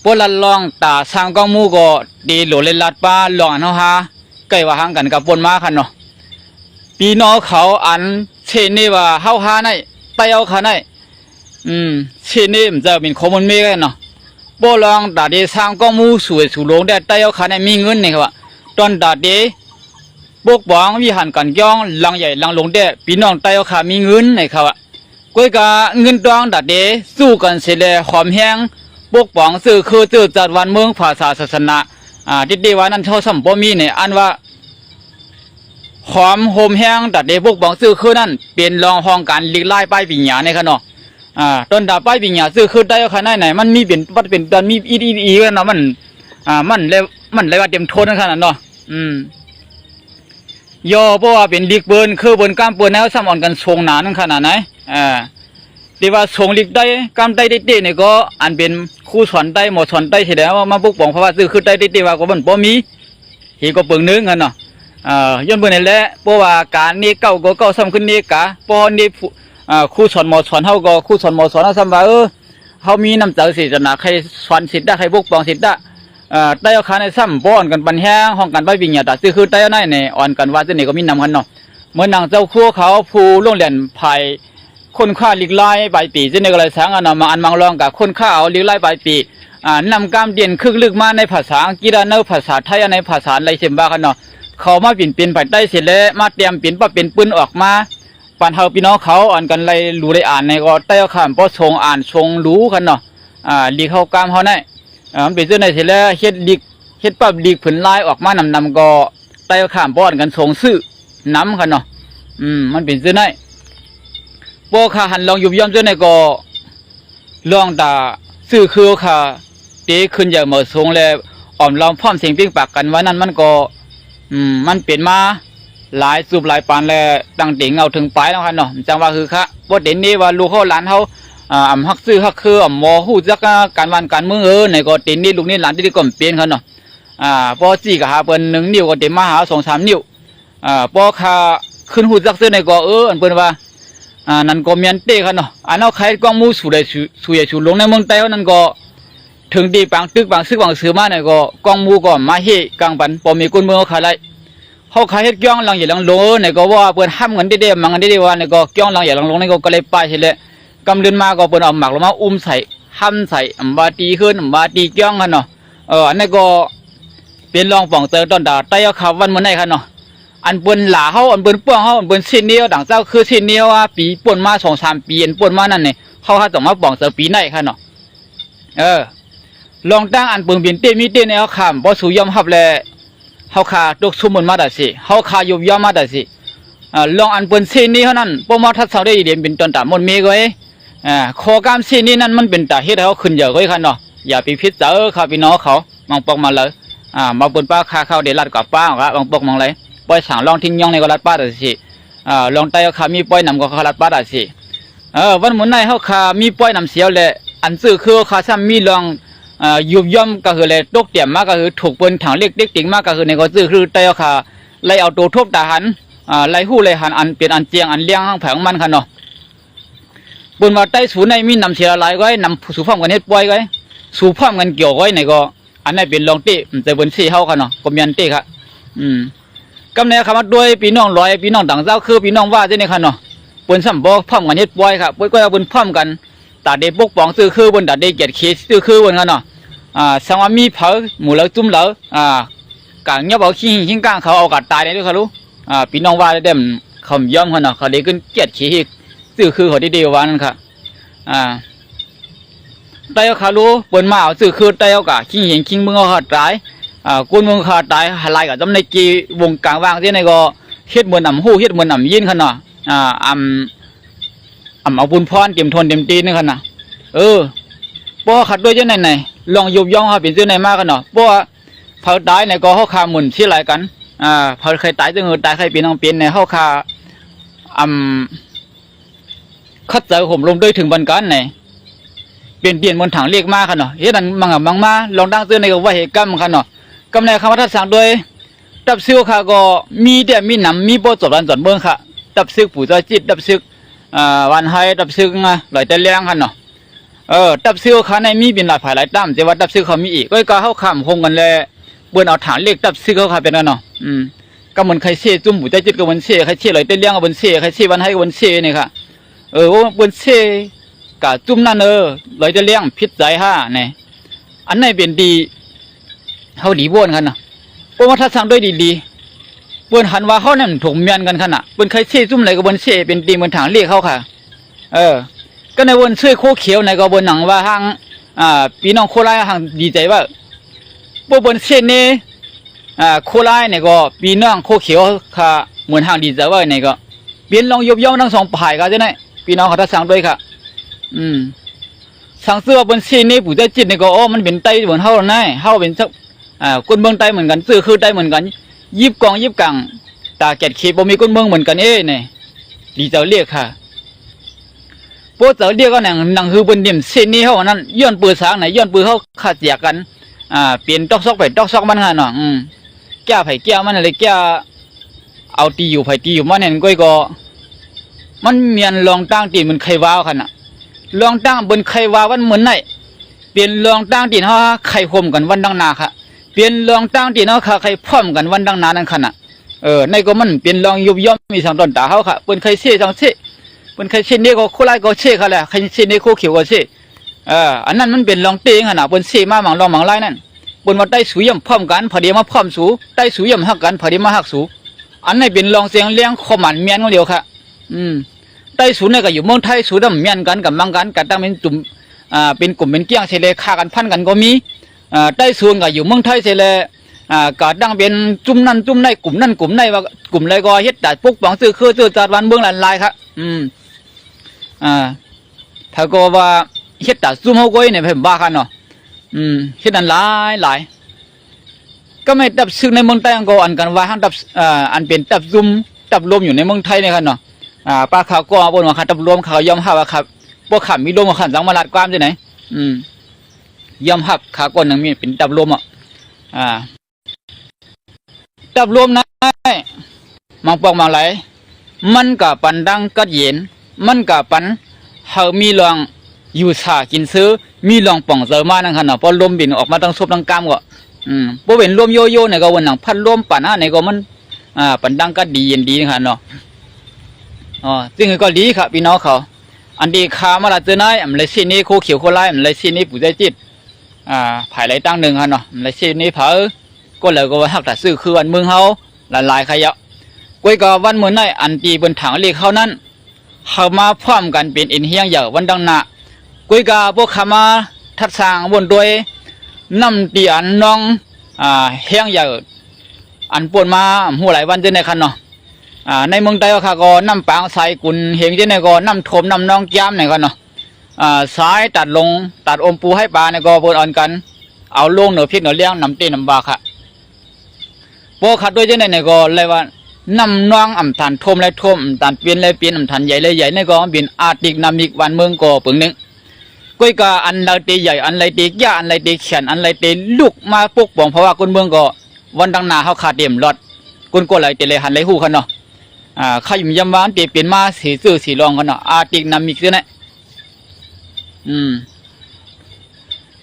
ปวดลองตาสร้างกองมูก็ดีโหลเลลัดป้าลองอันเฮาใกล้ว่าห่างกันกับปนมาคันเนาะปีน้องเขาอันเชนี่ว่าเฮาหาในไปเอาขาในเชนี่มันจะเป็นคอมมอนเมกันเนาะปวดลองตาดีสร้างกองมูสวยสูงได้ไปเอาขาในมีเงินนี่ครับตอนตาดีปกป้องวิหารกันย่องลังใหญ่ลังลงได้ปีน้องไปเอาขามีเงินนี่ครับก้อยกะเงินดองตาดีสู้กันเสียเลยหอมแห้งปกป้องสื่อคือสื่อจัดวันเมืองภาษาศาสนาดิดีว่านั้นเท่าสัมปมีเนี่ยอันว่าหอมโฮมแห้งตัดเดพวกบองซื้อคือนั่นเป็นรองห้องการลีกไล่ป้ายปิญญาในขนมต้นดาป้ายปิญญาซื้อคือได้ขนาดไหนมันมีเป็นวัดเป็นตอนมีอีกันเนาะมันเลยว่าเต็มโทนขนาดเนาะย่อเพราะว่าเป็นลีกเบิร์นคือเบิร์นกล้ามเบิร์นแล้วซ้ำอ่อนกันทรงหนานั่นขนาดไหนที่ว่าทรงลีกได้กล้ามได้เด็ดๆเนี่ยก็อันเป็นครูสอนได้หมอสอนได้เฉยๆว่ามาปกป้องเพราะว่าซื้อคือได้เด็ดๆว่าก็มันบ่มีเฮีก็เปิงนึงกันเนาะย้อนเบิ่งนี่แหละเพราะว่าการนี้เก่าก็เก่าซ้ำขึ้นนี้กะพอนี่ครูสอนหมอสอนเฮาก็ครูสอนหมอสอนซ้ำว่าเฮามีน้ำใจศิษย์นะใครสอนศิษย์ได้ใครปกป้องศิษย์ได้ได้เอาคาในซ้ำป้อนกันปัญหาห้องกันไปวิ่งอย่าตัดซื้อคือได้เอาไหนเนี่ยอ่อนกันว่าจะนี่ก็มีนำกันเนาะเหมือนนางเจ้าครัวเขาผู้โรงเรียนภายคนข้าลีกไล่ปลายปีจะนี่ก็เลยสร้างอันมาอันมังรองกับคนข้าเอาลีกไล่ปลายปีนำกามเดียนคึกลึกมาในภาษาอังกฤษในภาษาไทยในภาษาอะไรเช่นบ้ากันเนาะเขามาเปลี่ยนเป็นไปได้เสร็จแล้วมาเตรียมเปลี่ยนป้าเป็นปืนออกมาปันเฮาพี่น้องเขาอ่านกันไรรู้ได้อ่านในก็ได้เอาข้ามเพราะชงอ่านชงรู้กันเนาะลีเข้ากามเขาได้มันเป็นเรื่องในเสร็จแล้วเฮ็ดลีกเฮ็ดปั๊บลีกผืนลายออกมานำก็ได้เอาข้ามป้อนกันชงซื้อน้ำกันเนาะมันเป็นเรื่องในพวกข้าหันลองยุบย่อมเรื่องในก็ลองตาซื้อคือข้าเตะขึ้นอย่างเหมาะสมแล้วอ่อมลองพร้อมเสียงเปล่งปากกันว่านั้นมันก็มันเปลี่ยนมาหลายสูบหลายปานแล้วตั้งเต่งเอาถึงปลายแล้วครับเนาะจังว่าคือค่ะบ่เด่นนี่ว่าลูกเขาหลานเขาฮักซื้อฮักคือหมอฮู้จักการวันการเมืองในก็เด่นนี่ลูกนี่หลานที่ก็เปลี่ยนครับเนาะพอจี้ก็หาเปิ้น1 นิ้วก็เต็มมาหา2 3 นิ้วพอค่าขึ้นฮู้จักซื้อในก็อันเปิ้นว่านั่นก็เมียนเต้ครับเนาะอันเอาใครกองมูสู่ได้สู่ใหญ่สู่ลงในเมืองไต้นั่นก็ถึงดีปังตึกปังซึกปังซื้อมาเนี่ยก็กองมูก็มาเฮกลางปันพอมีคนเมืองเขาขายไรเขาขายเฮ็ดก้องหลังใหญ่หลังโลเนี่ยก็ว่าเปิ้นห้ามกันได้ๆมังกันได้ๆว่าเนี่ยก็ก้องหลังใหญ่หลังลงเนี่ยก็เลยไปเฉยเลยกำเดินมาก็เปิ้นเอาหมักลงมาอุ้มใส่ห้ามใส่บาตีขึ้นบาตีก้องกันเนาะอันนี้ก็เป็นรองป่องเตอตอนดาไต้เอาขับวันมื้อไหนครับเนาะอันเปิ้นหลาเฮาอันเปิ้นป้องเฮาอันเปิ้นสิ้นเดียวดังเจ้าคือสิ้นเดียวว่าปีป่นมา2 3 ปีอันป่นมานั่นนี่เขาหาต้องมาป่องเตอปีไหนครับเนาะลองตั้งอันเปิงเป็นเต้มีเต้ในเขาขามบ่สู่ยอมรับแลเขาขาตกสมมุติมาได้สิเขาขายุบยอมมาได้สิลองอันเปิ้นเส้นนี้เท่านั้นบ่มาทัดเสาได้เด่นเป็นตอนตามนเมก้อยคอกามเส้นนี้นั่นมันเป็นตาเฮ็ดให้เขาขึ้นเยอะก้อยคั่นเนาะอย่าไปพิษเจอข้าพี่น้องเขาบางปอกมาเลยมาเปิ้นป้าค่าข้าวได้รัดกับป้าครับบางปอกมองไรปล่อยสั่งลองทิ้งย่องในก็รัดป้าได้สิลองไต้เขามีปล่อยนำก็เขารัดป้าได้สิวันมื้อไหนเขาขามีปล่อยนำเสียวแหละอันซื้อคือเขาซ้ำมีลองยุบย่อมก็คือเลยตกเตี่ยมมากก็คือถูกเปิ้นถังเล็กเด็กติ๋งมากก็คือในก็ซื้อคือไต้เอาค่ะไล่เอาตัวทบตาหันไล่หู้ไล่หันอันเป็นอันเจียงอันเลี้ยงห้างแผงมันค่ะเนาะเปิ้นว่าไต้สูในมีนำเสียหลายไว้นำสู่พร้อมกันเฮ็ดปล่อยไว้สู่พร้อมกันเกี่ยวไว้ในก็อันนั้นเป็นรองเต้แต่เปิ้นสิเฮาค่ะเนาะก็มีอันเต้ค่ะกำเนิดคำว่าด้วยพี่น้องร้อยพี่น้องต่างเจ้าคือพี่น้องว่าจังได๋ค่ะเนาะเปิ้นซ้ำบ่พร้อมกันเฮ็ดปล่อยค่ะเปิ้นก็เอาเปิ้นพร้อมกันตาเด็กปกป้องซื้อคือบนตาเด็กเกียรติเคซื้อคือบนกันเนาะสังว่ามีเผาหมู่เหลาจุ่มเหลากางเงียบเอาขี้หิ้งก้างเขาเอากัดตายได้ด้วยเขารู้พี่น้องว่าได้เด่มคำย่อมเขาเนาะเขาได้ขึ้นเกียรติขี้ซื้อคือเขาได้เดียววันนั้นค่ะได้เอาเขารู้เปิ้นมาเอาซื้อคือได้เอากะขี้หิ้งขี้มึงเอาขาดตายกุนมึงขาดตายหลายกับจำในกีวงกลางว่างที่ในก็เฮ็ดเหมือนนำหู้เฮ็ดเหมือนนำยินเขาเนาะเอาบุญพรเต็มทนเต็มตีนี่ขนาดเพราะขัดด้วยเจ้าไหนลองยุบย่องเขาเป็นเจ้าไหนมากกันเนาะเพราะเผาตายในก็เขาขาหมุนที่ไรกันเผาใครตายจะเงินตายใครเป็นน้องเป็นในเขาขาคัดเจอผมลงด้วยถึงบันกันไหนเปลี่ยนบนถังเรียกมากกันเนาะเฮ็ดนั่นมังมาลองตั้งเจ้าในก็ว่าเหตุกรรมกันเนาะกำเนิดคำว่าทัดสั่งโดยตับซิวค่ะก็มีแต่มีหนำมีโบจบรันจดเมืองค่ะตับซึกปู่เจ้าจิตตับซึกวันไฮดับซึกลอยแต่เลี้ยงกันเนาะ ตับซิวเขาในมีเป็นหลายฝ่ายหลายตั้มแต่ว่าตับซิวเขามีอีกก็เขาข้ามคงกันเลยเบิ่นเอาฐานเลขตับซิวเขาเป็นนั่นเนาะก็เหมือนใครเชี่ยจุ่มบุใจจิตกับวันเชี่ยใครเชี่ยเลยเต้นเลี้ยงกับวันเชี่ยใครเชี่ยวันให้กับวันเชี่ยนี่ค่ะว่าวันเชี่ยกับจุ่มนั่นเลยจะเลี้ยงพิษใจห้าเนี่ยอันไหนเป็นดีเขาดีบ้วนกันนะเพราะว่าถ้าสั่งด้วยดีๆบ้วนหันว่าเขาเนี่ยถูกเมียนกันขนาดเป็นใครเชี่ยจุ่มอะไรกับวันเชี่ยเป็นดีเหมือนฐานเลขเขาค่ะก็ในวันเชี่ยโคเขียวในก็บนหนังว่าทางพี่น้องโคราชทางดีใจว่าพวกบนเช่นนี้โคราชเนี่ยก็พี่น้องโคเขียวค่ะเหมือนทางดีใจว่าเนี่ยก็เปลี่ยนลองยบย่องทั้งสองฝ่ายกันใช่ไหมพี่น้องเขาถ้าสั่งด้วยค่ะสั่งซื้อบนเช่นนี้ผู้ใจจิตเนี่ยก็มันเป็นไตเหมือนเท่านั้นเท่าเป็นสักคนเมืองไตเหมือนกันซื้อคือไตเหมือนกันยิบกองยิบกังตาแกดเขียบมีคนเมืองเหมือนกันเนี่ยดีใจเรียกค่ะพวกเจ้าเรียกก็หนังคือบนเดี่ยมเส้นนี้เขานั้นย้อนปืนสางไหนย้อนปืนเขาขัดแยกกันเปลี่ยนตอกซอกไปตอกซอกมันฮะเนาะแก้ไผ่แก้มันอะไรแก้เอาตีอยู่ไผ่ตีอยู่มันเห็นก็มันเมียนลองตั้งตีมันไขว้าวขนาดลองตั้งบนไขว้าวันเหมือนไหนเปลี่ยนลองตั้งตีเขาไข่คมกันวันดังนาค่ะเปลี่ยนลองตั้งตีเขาไข่พร้อมกันวันดังนานั่นขนาดในก็มันเปลี่ยนลองยุบย่อมมีสังตอนตาเขาค่ะบนไข่เสียสังเสียเป็นใครเช่นนี้ก็โคไลก็เช่เขาแหละใครเช่นนี้โคเขียวก็เช่อันนั้นมันเป็นลองเตงขนาดบนเช่มาหมังลองหมังไล่นั่นบนมาได้สูย่ำพร้อมกันพอดีมาพร้อมสูได้สูย่ำหักกันพอดีมาหักสูอันนี้เป็นลองเสียงเลี้ยงขมันเมียนของเดียวค่ะได้สูเนี่ยก็อยู่เมืองไทยสูดำเมียนกันกับมังกันกันตั้งเป็นจุ่มเป็นกลุ่มเป็นเกี้ยงเฉลยฆ่ากันพันกันก็มีได้สูนก็อยู่เมืองไทยเฉลยก็ดังเป็นจุ่มนั่นจุ่มในกลุ่มนั่นกลุ่มในว่ากลุ่มอะไรก็เฮ็ดแต่ปุ๊กปังซื้อคือซื้อจัดวันเบื้องหลังลายครับถ้าก็ว่าเฮ็ดแต่ซุ่มเฮาก้อยเนี่ยเพิ่นบ้ากันเนาะเฮ็ดอันหลายก็ไม่ดับซึ่งในเมืองไทยก็อันกันว่าทางดับอันเป็นดับซุ่มดับลมอยู่ในเมืองไทยเนี่ยครับเนาะปลาขาวก็บนว่าคันดับลมเขายอมรับว่าครับบ่ขับมีลมขันสังมาลาดความจังไหนยอมรับขาก้นนึงมีเป็นดับลมดับลมนะมังปองมังไหลมันก็ปันดังกัดเย็นมันกับปันเฮามีลองอยู่ชากินซื้อมีลองป่องเจอมานั่นขนาดพอลมบินออกมาตั้งซบตั้งกามก็พอเป็นลมโยโย่เนี่ยก็วันหนังพัดลมปั่นเนี่ยก็มันปันดังก็ดีเย็นดีนะครับเนาะซึ่งก็ดีครับพี่น้องเขาอันดีขามาละเจอนายอะไรเส้นนี้โคเขียวโคไล่อะไรเส้นนี้ผู้ใจจิตผายไหลตั้งหนึ่งครับเนาะอะไรเส้นนี้เผาก็เลยก็ว่าหักแต่ซื้อคือวันเมืองเขาหลายขยะก้อยก็วันเหมือนในอันตีบนถังเล็กเขานั้นเขามาพร้อมกันเป็นเอ็นเฮียงอย่างวันดังหนากุยกาพวกเขามาทัดสร้างบนด้วยน้ำตีอันน้องเฮียงอย่างอันปนมาหัวไหลวันเจนในคันเนาะในเมืองไทยก็ก็น้ำปางสายกุนเฮงเจนในก็น้ำถมน้ำน้องแก้มในคันเนาะสายตัดลงตัดอมปูให้ปลาในก็บนอ่อนกันเอาลงเหนือพิษเหนือเลี้ยงน้ำเต้น้ำบาค่ะพวกขัดด้วยเจนในก็เลยว่าน้ำน้องอ่ำทันทมและทมตันเปลี่ยนและเปลี่ยนอ่ำทันใหญ่และใหญ่ในก็เป็นอาติกนามิกวันเมืองก็ปึงหนึ่งก้อยกาอันไรตีใหญ่อันไรตียาอันไรตีเขียนอันไรตีลูกมาปกป้องเพราะว่าคนเมืองก็วันดังนาเขาขาดเดี่ยมรอดคนก็ไหลเตะเลยหันไหลหูกันเนาะข้ายุ่มยำวานเตะเปลี่ยนมาสีซื่อสีรองกันเนาะอาติกนามิกด้วยนะ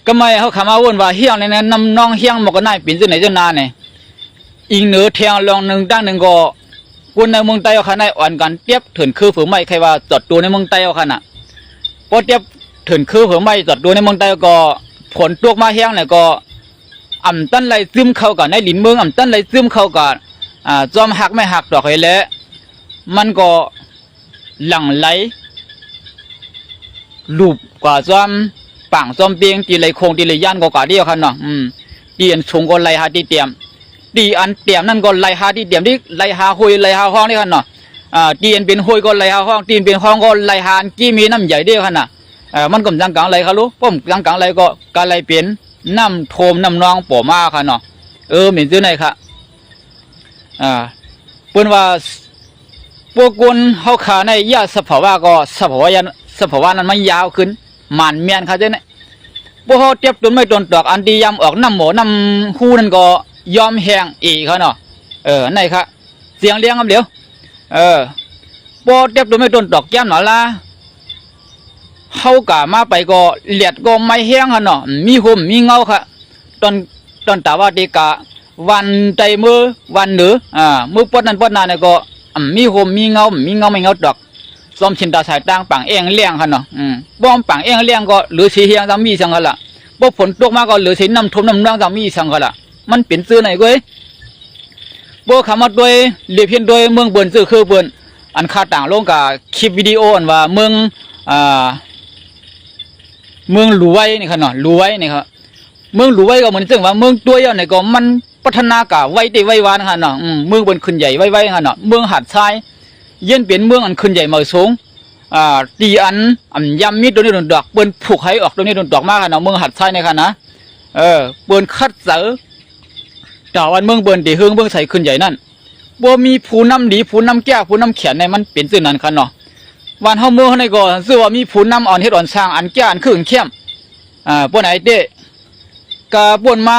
ก็ไม่เขาขามาวนว่าเฮียงในนั้นน้ำน้องเฮียงหมกกันได้เป็นที่ไหนจะนานเนี่ยอีกเหนือแทงลองหนึ่งตั้งหนึ่งก็คนในเมืองไต้เอาขนาดอ่อนกันเทียบถึงคือฝืนไม่ใครว่าจอดตัวในเมืองไต้เอาขนาดพอเทียบถึงคือฝืนไม่จอดตัวในเมืองไต้ก็ผลตัวมาแห้งเนี่ยก็อ่ำตั้นไหลซึมเข้ากันในหลินเมืองอ่ำตั้นไหลซึมเข้ากันจอมหักไม่หักดอกไอ้แล้วมันก็หลั่งไหลลูบกว่าจอมปังจอมเตียงตีไหลโคงตีไหลย่านก็กว่าเดียวกันเนาะเตียนชงก็ไหลหาตีเตียมดีอันเตียมนั่นก็ไหลหาที่เตียมที่ไหลหาหุยไหลหาห้องนี่กันเนาะตีนเป็นหุยก็ไหลหาห้องตีนเป็นห้องก็ไหลหากี้มีน้ำใหญ่เดียวกันน่ะมันก็จังกังไหลเขารู้ป้อมจังกังไหลก็การไหลเปลี่ยนน้ำโทมน้ำนองป่อมาค่ะเนาะเหม็นซื้อไหนค่ะเปิ้นว่าพวกคนเขาขาในยาสภาวะก็สภาวะนั้นมันยาวขึ้นมันเมียนค่ะเจ้าเนี่ยพวกเขาเจ็บจนไม่จนตอกอันดียำออกน้ำหมูน้ำคู่นั่นก็ยอมแห้งอีกเขาเนาะไหนครับเสียงเลี้ยงครับเดี๋ยวพอเจ็บจนไม่จนตอกแก้มหน่อยละ เฮากะมาไปก็เลียดก็ไม่แห้งหั่นเนาะมีห่มมีเงาค่ะตอนตาว่าเดกะวันใจมือวันเหนือมือปดนั้นเนี่ยก็มีห่มมีเงาไม่เงาดอกซ้อมชินตาสายต่างปังเองเลี้ยงหั่นเนาะบ่ปังเองเลี้ยงก็หรือสิเฮียงซ้ํมีสังกะละบ่ฝนตกมาก็หรือสิน้ำท่วมน้ำนองซ้ํมีสังกะละมันเป็นซื่อไหนเว้ยบ่คำว่าด้วยเลียเพียนด้วยเมืองเบิ่นซื่อคือเบิ่นอันค่าต่างลงกับคลิปวิดีโออันว่าเมืองหลูไว้นี่ค่ะเนาะหลูไว้นี่ครับเมืองหลูไว้ก็เหมือนซึ่งว่าเมืองตัวย่อนี่ก็มันพัฒนากะไว้ได้ไว้วานค่ะเนาะเมืองบนขึ้นใหญ่ไว้ค่ะเนาะเมืองหัดทรายเย็นเปลี่ยนเมืองอันขึ้นใหญ่มาสูงตีอันยำมีดตัวนี้โดนดอกเปิ้นผูกให้ออกตัวนี้โดนดอกมากค่ะเนาะเมืองหัดทรายนี่ค่ะนะเปิ้นคัดเสือต่อวันเมืองเปิ้นตีเฮืองเมืองใส่ขึ้นใหญ่นั่นบ่มีผู้นำดีผู้นำแก้ผู้นำเขียนในมันเป็นซื่อนั้นค่ะเนาะวันเฮาเมืองในก็ซื่อว่ามีผู้นำอ่อนเฮ็ดอ่อนสร้างอันแก้อันขึ้นเข้มป่นไหนเด้กะป่นมา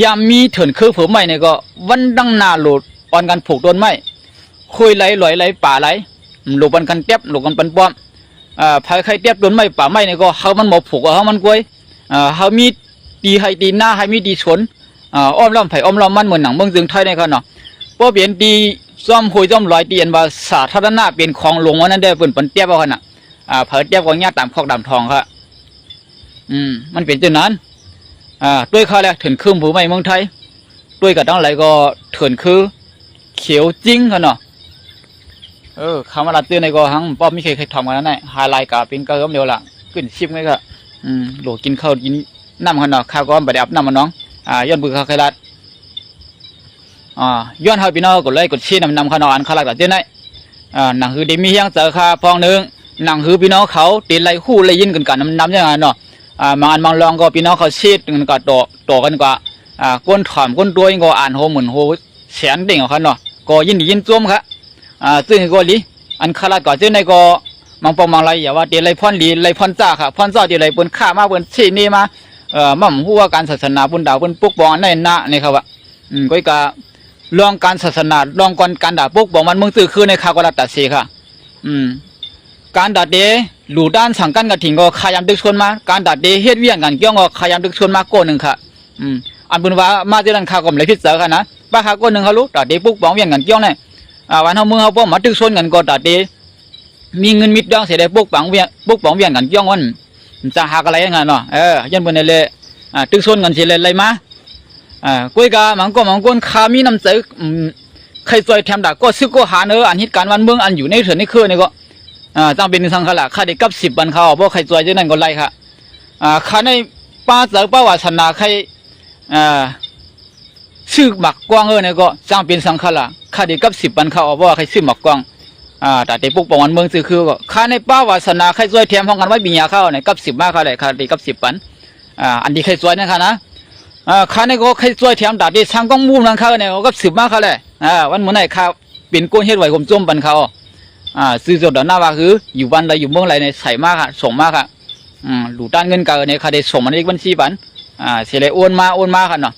ยามมีเถินคือเผือใหม่เนี่ยก็วันดังนาโหลดอ่อนกันผูกต้นไม้คุยไหลลอยไหลป่าไหลหลบกันเตียบหลบกันปันป้อมภายใครเตียบต้นไม้ป่าไม้เนี่ยก็เฮามันหมอผูกเฮามันกล้วยเฮามีตีให้ตีหน้าให้มีตีสนอ้อมล้อมไผ่อ้อมล้อมมันเหมือนหนังเมืองจึงไทยเนี่ยค่ะเนาะเพราะเปลี่ยนตีซ่อมคุยซ่อมลอยตีอันว่าสาธารณะเป็นของหลวงวันนั้นได้เปิ่นปันเตียบเอาค่ะน่ะเผาเตียบก็ญาติตามคอกดำทองค่ะมันเป็นเช่นนั้นด้วยข้าแรกถึงคืนผู้ใหม่เมืองไทยด้วยกับตั้งหลายก็ถึงคือเขียวจริงค่ะเนาะคำว่าลัดตื้อในก็หังป้อมไม่เคยทำกันนั่นแหละไฮไลท์กับเป็นก็เดียวละขึ้นชิมไงก็โหลกินข้าวกินน้ำค่ะเนาะข้าวก็ไม่ได้อาบน้ำมันน้องย้อนบือข้าวไข่ลัดย้อนเฮาพี่น้องกดไลค์กดชี้นำข้าวเนาะอันข้าวลัดกับเจ้าไหนหนังคือดีมีเฮียงเจอข้าพองหนึ่งหนังคือพี่น้องเขาตีไล่คู่ไล่ยินกันน้ำยังไงเนาะบางอันบางลองก็พี่น้องเขาชีดกันก็ต่อกันกว่าก้นถอมก้นตัวก็อ่านโหเหมือนโหแสนเด้งของเขาเนาะก็ยินดียินจ้วมครับซึ่งก็ลีอันคาราก็เจ้าในก็มังปองมังไรอย่าว่าเดี๋ยวไรพ่อนลีไรพ่อนจ้าค่ะพ่อนจ้าเดี๋ยวไรบนข้ามาบนชีนี่มามั่มหัวการศาสนาบนดาวบนปุกบองในหน้านี่ครับว่าก็อีกลองการศาสนาลองการด่าปุกบอกมันมึงตื่นคือในข้าวก็รัตตาสีค่ะการดัดเดหลู่ด้านสังกันกระถิ่งก็ขยำดึกชนมาการดัดเดเฮ็ดเวียงกันเกี่ยวก็ขยำดึกชนมาโก้หนึ่งค่ะอันบุญว่ามาที่นั่นข้าวก็เลยพิจารณานะป้าข้าโก้หนึ่งเขารู้ดัดเดปุ๊กบ้องเวียงกันเกี่ยวเนี่ยวันเขาเมื่อเขาป้อมมาดึกชนกันก็ดัดเดมีเงินมิดดองเสียได้ปุ๊กบ้องเวียงกันเกี่ยววันจะหากอะไรยังไงเนาะยันบนนี่เลยดึกชนกันเสียเลยอะไรมากุ้ยกามังก้นขามีน้ำใจใครซอยแถมดักก็ซื้อก็หาเนื้ออันเหตุการณ์วันเมืองอันอยู่ในเถื่อนในเครือนี่ก็จังเป็นสังขละค่าได้กับ10 วันเขาเพราะใครจอยจะนั่นก็ไล่ค่ะค่าในป้าเจอป้าวาสนาใครซื้อหมักกวางเนี่ยก็จังเป็นสังขละค่าได้กับ10 วันเขาเพราะว่าใครซื้อหมักกวางแต่เด็กปุกปองวันเมืองซื้อคือก็ค่าในป้าวาสนาใครจอยแถมห้องกันไว้บิญญาเข้าเนี่ยกับ10 มากเขาเลยค่าได้กับ10 วันอันนี้ใครจอยนะคะนะค่าในก็ใครจอยแถมดัดได้ช่างกองมุมนั่งเขาเนี่ยกับ10 มากเขาเลยวันเมื่อไหร่ข้าเป็นก้นเฮ็ดไหวผมจมปันเขาซื้อจดหน้าว่าคืออยู่วันไรอยู่เมืองไรในใส่มากค่ะส่งมากค่ะหลุดด้านเงินกาในคาเดส่งมาในบัญชีปันเสียเลยโอนมาค่ะเนาะ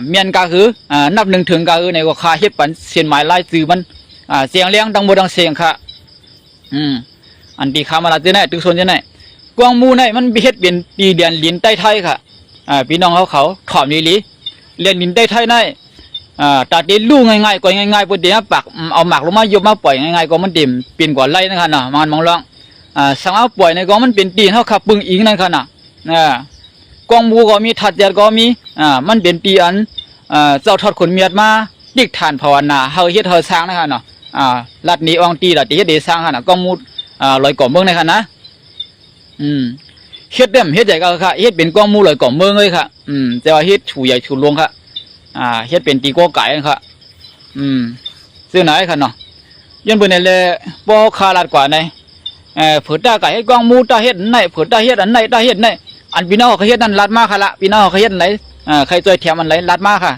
เมียนกาคือนับ1 ถึงกาคือในก็ค่าเฮ็ดปันเสียนหมายไล่ซื้อมันเสียงเลี้ยงดังโบดังเสียงค่ะอันที่ข้ามาลาเจ้าไหนตึกโซนเจ้าไหนกวางมูในมันเฮ็ดเป็นปีเดือนลิ้นใต้ไทยค่ะพี่น้องเขาถอมลีเรียนลิ้นใต้ไทยในตัดเด็ดลูกง่ายๆก็ง่ายๆพอดีนะปักเอาหมากลงมายกมาปล่อยง่ายๆก็มันเต็มเปลี่ยนกว่าไล่นะครับนะมันมองลองสังเอาปล่อยในก็มันเป็นตีนเท่าขับปึงอิงนั่นค่ะนะกองมูก็มีถัดยัดก็มีมันเป็นตีอันเจ้าทอดขนเมียดมาดิกฐานภาวนาเฮาเฮ็ดเฮาสร้างนะครับเนาะลัดนี้อองตีลัดนี้เฮ็ดสร้างค่ะนะกองมูลอยก่อเมืองนะครับนะเฮ็ดเต็มเฮ็ดใหญ่ก็ค่ะเฮ็ดเป็นกองมูลอยก่อเมืองเลยค่ะแต่ว่าเฮ็ดชูใหญ่ชูลงค่ะเฮ็ดเป็นตีโก้ไก่ครับซื้อไหนครับเนาะยันเป็นเลยบ่คาลาดกว่าในเผื่อตาไก่ให้กองมูตาเฮ็ดไหนเผื่อตาเฮ็ดอันไหนตาเฮ็ดไหนอันพี่น้องเขาเฮ็ดนั่นลาดมากค่ะละพี่น้องเขาเฮ็ดไหนใครช่วยแถมอันไหนลาดมากค่ะ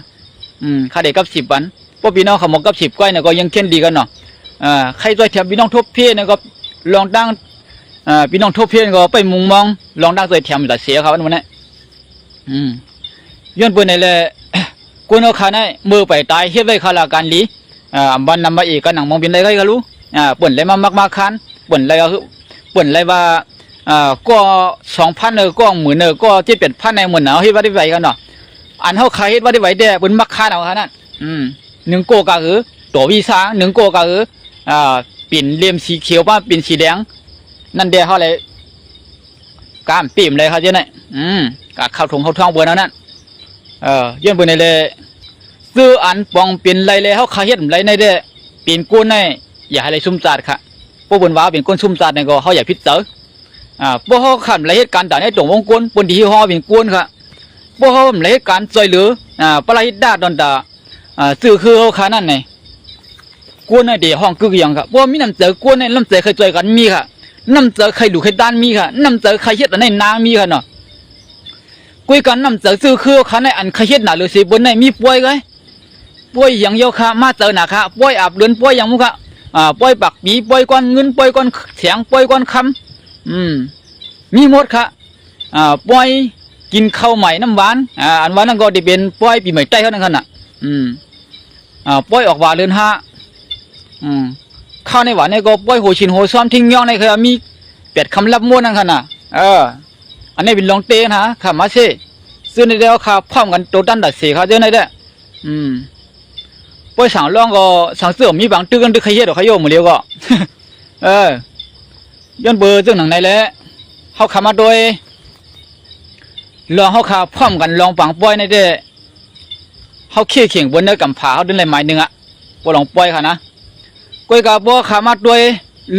ค่าเด็กกับ10 วันพวกพี่น้องเขาหมกกับ10 ก้อยเนี่ยก็ยังเช่นดีกันเนาะใครช่วยแถมพี่น้องทบเพี้ยเนี่ยก็ลองตั้งพี่น้องทบเพี้ยก็ไปมุงมองลองตั้งช่วยแถมแต่เสียเขาวันนี้ยันเป็นเลยกูนเอาขาในมือไปตายเฮ็ดไว้ข้าราชการลีบันนำมาอีกก็หนังมองเป็นไรก็รู้ป่นเลยมามากคันป่นเลยก็คือป่นเลยว่า ก็2,000ก็10,000ก็7-8,000ในหมื่นเอาเฮ็ดว่าได้ไว้กันเนาะอันเฮาขายเฮ็ดว่าได้ไว้แด่เพิ่นมักค่าเอาคั่นนั่น1โกก็คือตัววีซ่า1โกก็คือปิ่นเหลี่ยมสีเขียวป่ะปิ่นสีแดงนั่นแด่เฮาเลยกามปิ่มเลยเขาเจ้าไหนกะเข้าถุงเข้าท้องเบิ่นเอานั่นย้อนเบิ่นได้เลยซื้ออันปองเป็นไรเลยเฮาขายเฮ็ดไรในเด้ปิ่นก้นในอย่าให้เลยซุ่มจัดค่ะพวกเบิ่นว่าเป็นก้นซุ่มจัดนี่ก็เฮาอย่าผิดเต๋อพวกเฮาคั่นไรเหตุการณ์ต่างในตรงวงกลปนที่เฮาเป็นก้นค่ะพวกเฮาไรเหตุการณ์ช่วยเหลือปลาหิดดาดอนดาซื้อคือเฮาค่านั่นนี่กวนในเดีห้องกึกอย่างครับว่ามีน้ำเจอกวนในน้ำเจอเคยจ่อยกันมีค่ะน้ำเจอใครดูใครด้านมีค่ะน้ำเจอใครเฮ็ดอันในนามีค่ะเนาะคุยกันน้ำเจอซื้อคือเขาในอันใครเฮ็ดหนาหรือสิบนในมีป่วยไงป่วยอย่างเดียวค่ะมาเจอหนาค่ะป่วยอาบเดือนป่วยอย่างมุกค่ะป่วยปักปีป่วยก้อนเงินป่วยก้อนเสียงป่วยก้อนคำมีหมดค่ะป่วยกินข้าวใหม่น้ำหวานอันหวานนั่นก็จะเป็นป่วยปีใหม่ใต้เท่านั้นค่ะน่ะป่วยออกว่าเดือน5ข้าวในหวานในก็ป่วยหัวชินหัวซ้อมทิ้งย่องในเคยมีเป็ดคำรับม้วนนั่นขนาดอันนี้เป็นลองเต้นะข้ามาเช่ซื้อในเดียวข้าพร้อมกันโตตันดัดเสียข้าเจ้าในเด้ป่วยสั่งร่องก็สั่งเสื่อมมีบางตื้อกันตื้อขยี้ดอกขย่มหมดเดียวก็ย้อนเบอร์เจ้าหนังในแล้วเขาขามาโดยลองเขาขาพร้อมกันลองปังป่วยในเด้เขาเขี่ยเข่งบนเนื้อกำผาเขาเดินเลยไม้หนึ่งว่าลองป่วยค่ะนะก้อยกับบัวขามาด้วย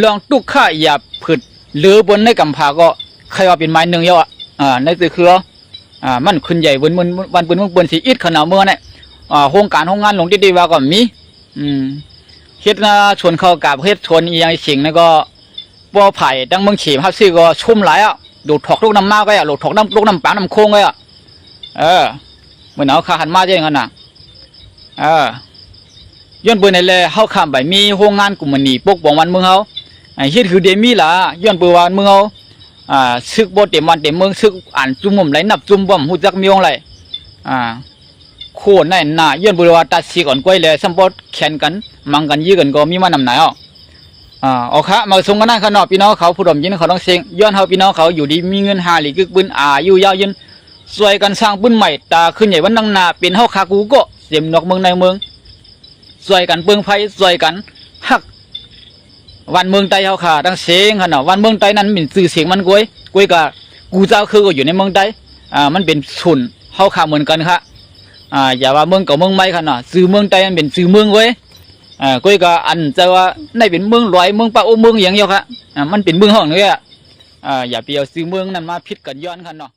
ลองตุกข้าหยาบผึดหรือบนในกำพาก็ใครว่าเป็นไม้หนึ่งเยอะในสื่อคือมันขึ้นใหญ่วันปืนมึงปืนสีอิดขนาดเมื่อเนี่ยโครงการโรงงานหลงดีๆว่าก็มีเฮ็ดนะชวนเข้ากับเฮ็ดชวนอีอย่างสิ่งนั่นก็บัวไผ่ดังเมืองเขียมฮับซี่ก็ชุ่มหลายดูดถอกลูกน้ำมาก็ดูดถอกลูกน้ำปางน้ำโค้งก็เหมือนเอาขาหันมาเย่งกันนะย้อนเปืนในแลเฮาข้ามไปมีโรงงานกลุ่มมันนี่ปกป้องวันเมืองเฮาเฮ็ดคือเดมีล่ะย้อนเปืนวันเมืองเฮาซึกบ่เต็มวันเต็มเมืองซึกอ่านจุ่มไหลนับจุ่มบ่ฮู้จักมีองไหลโคในหน้าย้อนเปืนว่าตัดสิก่อนก้อยแลซัมบ่แข่งกันมังกันยื้อกันก็มีมานำไหนเอาค่ะมาส่งกันนั่นข้างนอกพี่น้องเขาผู้ดมยินเขาต้องเสียงย้อนเฮาพี่น้องเขาอยู่ดีมีเงินหาหลีกึกปืนอยู่ยาวยืนช่วยกันสร้างปืนใหม่ตาขึ้นใหญ่วันดังหน้าเป็นเฮาคากูก็เสียมนอกเมืองในเมืองช่วยกันเปิงไฟช่วยกันฮักวันเมืองใต้เฮาค่ะตั้งเสียงขนาดวันเมืองใต้นั้นเป็นสื่อเสียงมันกวยกับกูเจ้าคือก็อยู่ในเมืองใต้มันเป็นส่วนเฮาค่ะเหมือนกันค่ะอย่าว่าเมืองกับเมืองไม่ขนาดสื่อเมืองใต้มันเป็นสื่อเมืองกวยกับอันจะว่าในเป็นเมืองลอยเมืองป่าโอเมืองอย่างเดียวค่ะมันเป็นเมืองห้องเลยอย่าเปรียวสื่อเมืองนั้นมาพิดกันย้อนค่ะเนาะ